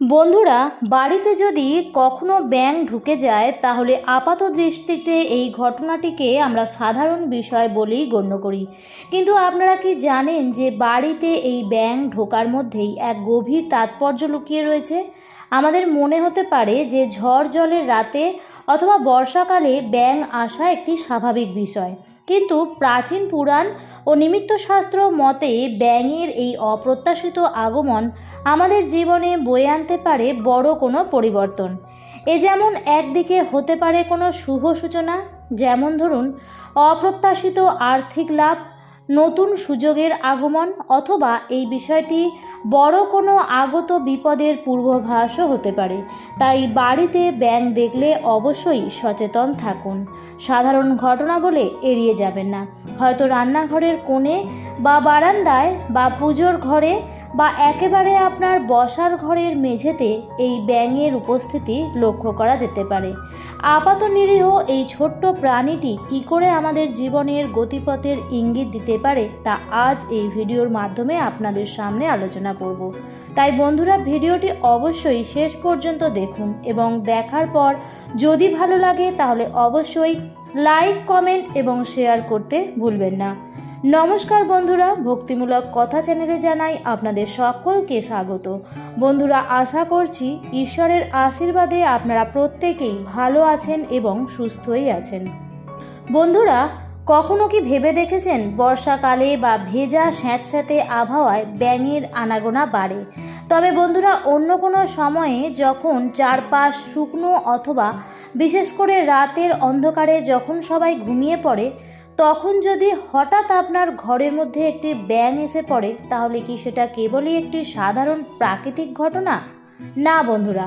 বন্ধুরা, বাড়িতে যদি কখনো ব্যাঙ ঢুকে যায় তাহলে আপাত দৃষ্টিতে এই ঘটনাটিকে আমরা সাধারণ বিষয় বলেই গণ্য করি। কিন্তু আপনারা কি জানেন যে বাড়িতে এই ব্যাঙ ঢোকার মধ্যেই এক গভীর তাৎপর্য লুকিয়ে রয়েছে? আমাদের মনে হতে পারে যে ঝড় জলের রাতে অথবা বর্ষাকালে ব্যাঙ আসা একটি স্বাভাবিক বিষয়, কিন্তু প্রাচীন পুরাণ ও নিমিত্ত শাস্ত্র মতে ব্যাঙের এই অপ্রত্যাশিত আগমন আমাদের জীবনে বয়ে আনতে পারে বড় কোনো পরিবর্তন। এ যেমন একদিকে হতে পারে কোনো শুভ সূচনা, যেমন ধরুন অপ্রত্যাশিত আর্থিক লাভ, নতুন সুযোগের আগমন, অথবা এই বিষয়টি বড় কোনো আগত বিপদের পূর্বাভাসও হতে পারে। তাই বাড়িতে ব্যাঙ দেখলে অবশ্যই সচেতন থাকুন। সাধারণ ঘটনা বলে এড়িয়ে যাবেন না। হয়তো রান্নাঘরের কোণে বা বারান্দায় বা পুজোর ঘরে বা একেবারে আপনার বসার ঘরের মেঝেতে এই ব্যাঙের উপস্থিতি লক্ষ্য করা যেতে পারে। আপাত নিরীহ এই ছোট্ট প্রাণীটি কী করে আমাদের জীবনের গতিপথের ইঙ্গিত দিতে পারে তা আজ এই ভিডিওর মাধ্যমে আপনাদের সামনে আলোচনা করব। তাই বন্ধুরা, ভিডিওটি অবশ্যই শেষ পর্যন্ত দেখুন এবং দেখার পর যদি ভালো লাগে তাহলে অবশ্যই লাইক, কমেন্ট এবং শেয়ার করতে ভুলবেন না। নমস্কার বন্ধুরা, ভক্তিমূলক কথা চ্যানেলে জানাই আপনাদের সকলকে স্বাগত। বন্ধুরা, আশা করছি ঈশ্বরের আশীর্বাদে আপনারা প্রত্যেকেই ভালো আছেন এবং সুস্থই আছেন। বন্ধুরা, কখনো কি ভেবে দেখেছেন বর্ষাকালে বা ভেজা স্যাঁতস্যাঁতে আবহাওয়ায় ব্যাঙের আনাগোনা বাড়ে? তবে বন্ধুরা, অন্য কোনো সময়ে যখন চারপাশ শুকনো অথবা বিশেষ করে রাতের অন্ধকারে যখন সবাই ঘুমিয়ে পড়ে, তখন যদি হঠাৎ আপনার ঘরের মধ্যে একটি ব্যাঙ এসে পড়ে, তাহলে কি সেটা কেবলই একটি সাধারণ প্রাকৃতিক ঘটনা? না বন্ধুরা,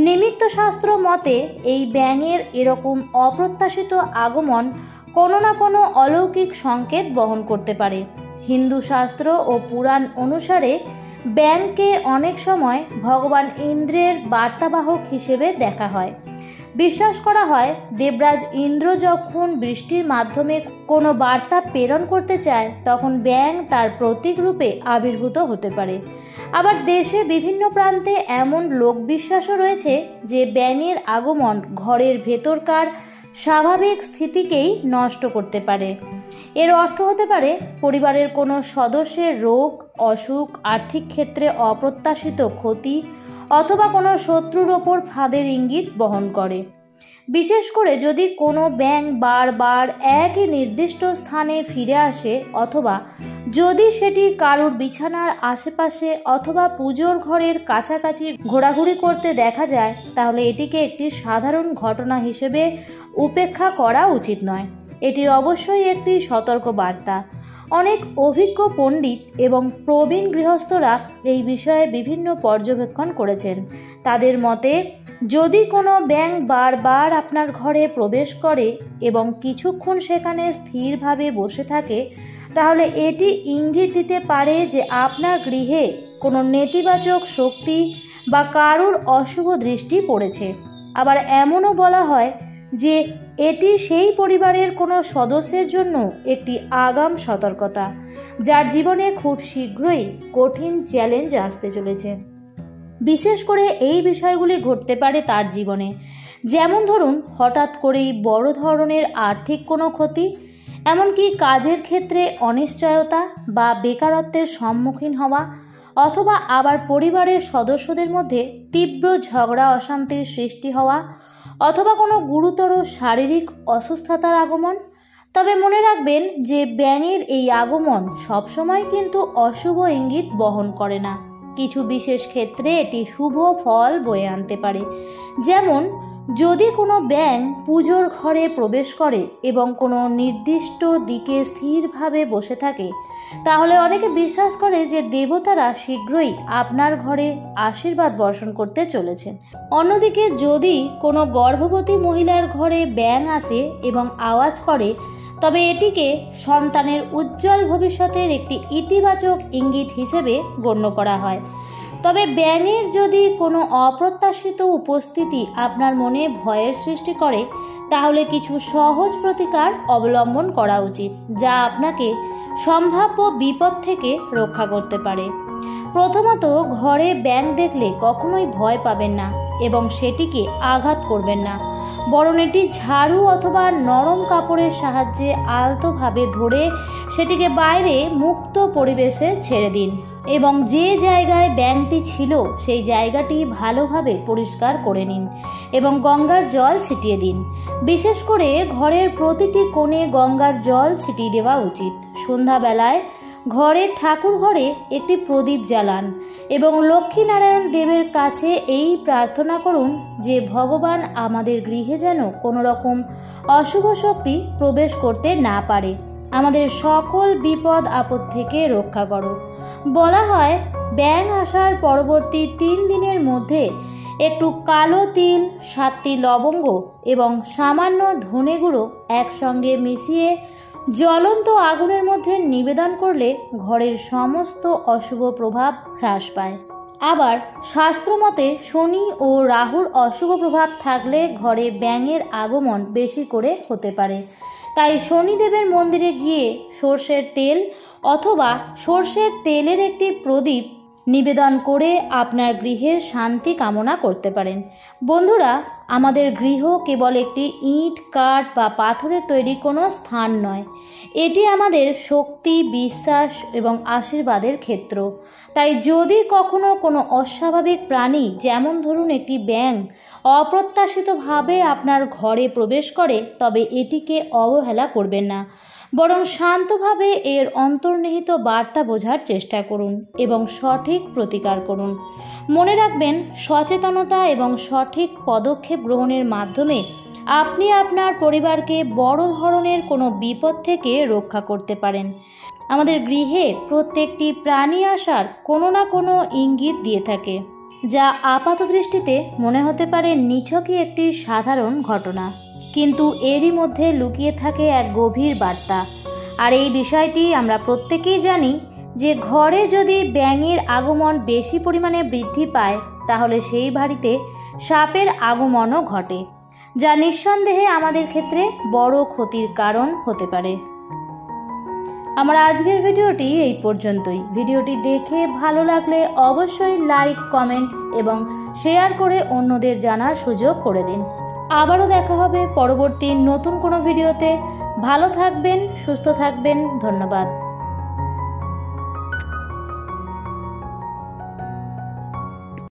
নিমিত্ত শাস্ত্র মতে এই ব্যাঙের এরকম অপ্রত্যাশিত আগমন কোনো না কোনো অলৌকিক সংকেত বহন করতে পারে। হিন্দু শাস্ত্র ও পুরাণ অনুসারে ব্যাঙকে অনেক সময় ভগবান ইন্দ্রের বার্তাবাহক হিসেবে দেখা হয়। বিশ্বাস করা হয় দেবরাজ ইন্দ্র যখন বৃষ্টির মাধ্যমে কোনো বার্তা প্রেরণ করতে চায়, তখন ব্যাঙ তার প্রতীক রূপে আবির্ভূত হতে পারে। আবার দেশে বিভিন্ন প্রান্তে এমন লোকবিশ্বাসও রয়েছে যে ব্যাঙের আগমন ঘরের ভেতরকার স্বাভাবিক স্থিতিকেই নষ্ট করতে পারে। এর অর্থ হতে পারে পরিবারের কোনো সদস্যের রোগ, অসুখ, আর্থিক ক্ষেত্রে অপ্রত্যাশিত ক্ষতি অথবা কোনো শত্রুর ওপর ফাঁদের ইঙ্গিত বহন করে। বিশেষ করে যদি কোনো ব্যাঙ বারবার একই নির্দিষ্ট স্থানে ফিরে আসে অথবা যদি সেটি কারুর বিছানার আশেপাশে অথবা পুজোর ঘরের কাছাকাছি ঘোরাঘুরি করতে দেখা যায়, তাহলে এটিকে একটি সাধারণ ঘটনা হিসেবে উপেক্ষা করা উচিত নয়। এটি অবশ্যই একটি সতর্ক বার্তা। অনেক অভিজ্ঞ পণ্ডিত এবং প্রবীণ গৃহস্থরা এই বিষয়ে বিভিন্ন পর্যবেক্ষণ করেছেন। তাদের মতে, যদি কোনো ব্যাঙ বারবার আপনার ঘরে প্রবেশ করে এবং কিছুক্ষণ সেখানে স্থিরভাবে বসে থাকে, তাহলে এটি ইঙ্গিত দিতে পারে যে আপনার গৃহে কোনো নেতিবাচক শক্তি বা কারুর অশুভ দৃষ্টি পড়েছে। আবার এমনও বলা হয় যে এটি সেই পরিবারের কোনো সদস্যের জন্য একটি আগাম সতর্কতা, যার জীবনে খুব শীঘ্রই কঠিন চ্যালেঞ্জ আসতে চলেছে। বিশেষ করে এই বিষয়গুলি ঘটতে পারে তার জীবনে, যেমন ধরুন হঠাৎ করেই বড় ধরনের আর্থিক কোনো ক্ষতি, এমনকি কাজের ক্ষেত্রে অনিশ্চয়তা বা বেকারত্বের সম্মুখীন হওয়া, অথবা আবার পরিবারের সদস্যদের মধ্যে তীব্র ঝগড়া অশান্তির সৃষ্টি হওয়া, অথবা কোনো গুরুতর শারীরিক অসুস্থতার আগমন। তবে মনে রাখবেন যে ব্যাঙের এই আগমন সবসময় কিন্তু অশুভ ইঙ্গিত বহন করে না। কিছু বিশেষ ক্ষেত্রে এটি শুভ ফল বয়ে আনতে পারে। যেমন যদি কোনো ব্যাঙ পুজোর ঘরে প্রবেশ করে এবং কোনো নির্দিষ্ট দিকে স্থিরভাবে বসে থাকে, তাহলে অনেকে বিশ্বাস করে যে দেবতারা শীঘ্রই আপনার ঘরে আশীর্বাদ বর্ষণ করতে চলেছেন। অন্যদিকে যদি কোনো গর্ভবতী মহিলার ঘরে ব্যাঙ আসে এবং আওয়াজ করে, তবে এটিকে সন্তানের উজ্জ্বল ভবিষ্যতের একটি ইতিবাচক ইঙ্গিত হিসেবে গণ্য করা হয়। তবে ব্যাঙের যদি কোনো অপ্রত্যাশিত উপস্থিতি আপনার মনে ভয়ের সৃষ্টি করে, তাহলে কিছু সহজ প্রতিকার অবলম্বন করা উচিত, যা আপনাকে সম্ভাব্য বিপদ থেকে রক্ষা করতে পারে। প্রথমত, ঘরে ব্যাঙ দেখলে কখনোই ভয় পাবেন না এবং সেটিকে আঘাত করবেন না, বরং এটি ঝাড়ু অথবা নরম কাপড়ের সাহায্যে আলতোভাবে ধরে সেটিকে বাইরে মুক্ত পরিবেশে ছেড়ে দিন এবং যে জায়গায় ব্যাঙটি ছিল সেই জায়গাটি ভালোভাবে পরিষ্কার করে নিন এবং গঙ্গার জল ছিটিয়ে দিন। বিশেষ করে ঘরের প্রতিটি কোণে গঙ্গার জল ছিটিয়ে দেওয়া উচিত। সন্ধ্যাবেলায় ঘরের ঠাকুর ঘরে একটি প্রদীপ জ্বালান এবং লক্ষ্মীনারায়ণ দেবের কাছে এই প্রার্থনা করুন যে ভগবান আমাদের গৃহে যেন কোনো রকম অশুভ শক্তি প্রবেশ করতে না পারে, আমাদের সকল বিপদ আপদ থেকে রক্ষা করো। বলা হয়, ব্যাঙ আসার পরবর্তী 3 দিনের মধ্যে একটু কালো তিল, 7টি লবঙ্গ এবং সামান্য ধনে গুঁড়ো একসঙ্গে মিশিয়ে জ্বলন্ত আগুনের মধ্যে নিবেদন করলে ঘরের সমস্ত অশুভ প্রভাব হ্রাস পায়। আবার শাস্ত্রমতে শনি ও রাহুর অশুভ প্রভাব থাকলে ঘরে ব্যাঙের আগমন বেশি করে হতে পারে। তাই শনিদেবের মন্দিরে গিয়ে সর্ষের তেল অথবা সর্ষের তেলের একটি প্রদীপ নিবেদন করে আপনার গৃহের শান্তি কামনা করতে পারেন। বন্ধুরা, আমাদের গৃহ কেবল একটি ইট, কাঠ বা পাথরের তৈরি কোনো স্থান নয়, এটি আমাদের শক্তি, বিশ্বাস এবং আশীর্বাদের ক্ষেত্র। তাই যদি কখনো কোনো অস্বাভাবিক প্রাণী, যেমন ধরুন একটি ব্যাঙ, অপ্রত্যাশিতভাবে আপনার ঘরে প্রবেশ করে, তবে এটিকে অবহেলা করবেন না, বরং শান্তভাবে এর অন্তর্নিহিত বার্তা বোঝার চেষ্টা করুন এবং সঠিক প্রতিকার করুন। মনে রাখবেন, সচেতনতা এবং সঠিক পদক্ষেপ গ্রহণের মাধ্যমে আপনি আপনার পরিবারকে বড় ধরনের কোনো বিপদ থেকে রক্ষা করতে পারেন। আমাদের গৃহে প্রত্যেকটি প্রাণী আসার কোনো না কোনো ইঙ্গিত দিয়ে থাকে, যা আপাত দৃষ্টিতে মনে হতে পারে নিছকই একটি সাধারণ ঘটনা, কিন্তু এরই মধ্যে লুকিয়ে থাকে এক গভীর বার্তা। আর এই বিষয়টি আমরা প্রত্যেকেই জানি যে ঘরে যদি ব্যাঙের আগমন বেশি পরিমাণে বৃদ্ধি পায়, তাহলে সেই বাড়িতে সাপের আগমনও ঘটে, যা নিঃসন্দেহে আমাদের ক্ষেত্রে বড় ক্ষতির কারণ হতে পারে। আমার আজকের ভিডিওটি এই পর্যন্তই। ভিডিওটি দেখে ভালো লাগলে অবশ্যই লাইক, কমেন্ট এবং শেয়ার করে অন্যদের জানার সুযোগ করে দিন। আবারও দেখা হবে পরবর্তী নতুন কোনো ভিডিওতে। ভালো থাকবেন, সুস্থ থাকবেন। ধন্যবাদ।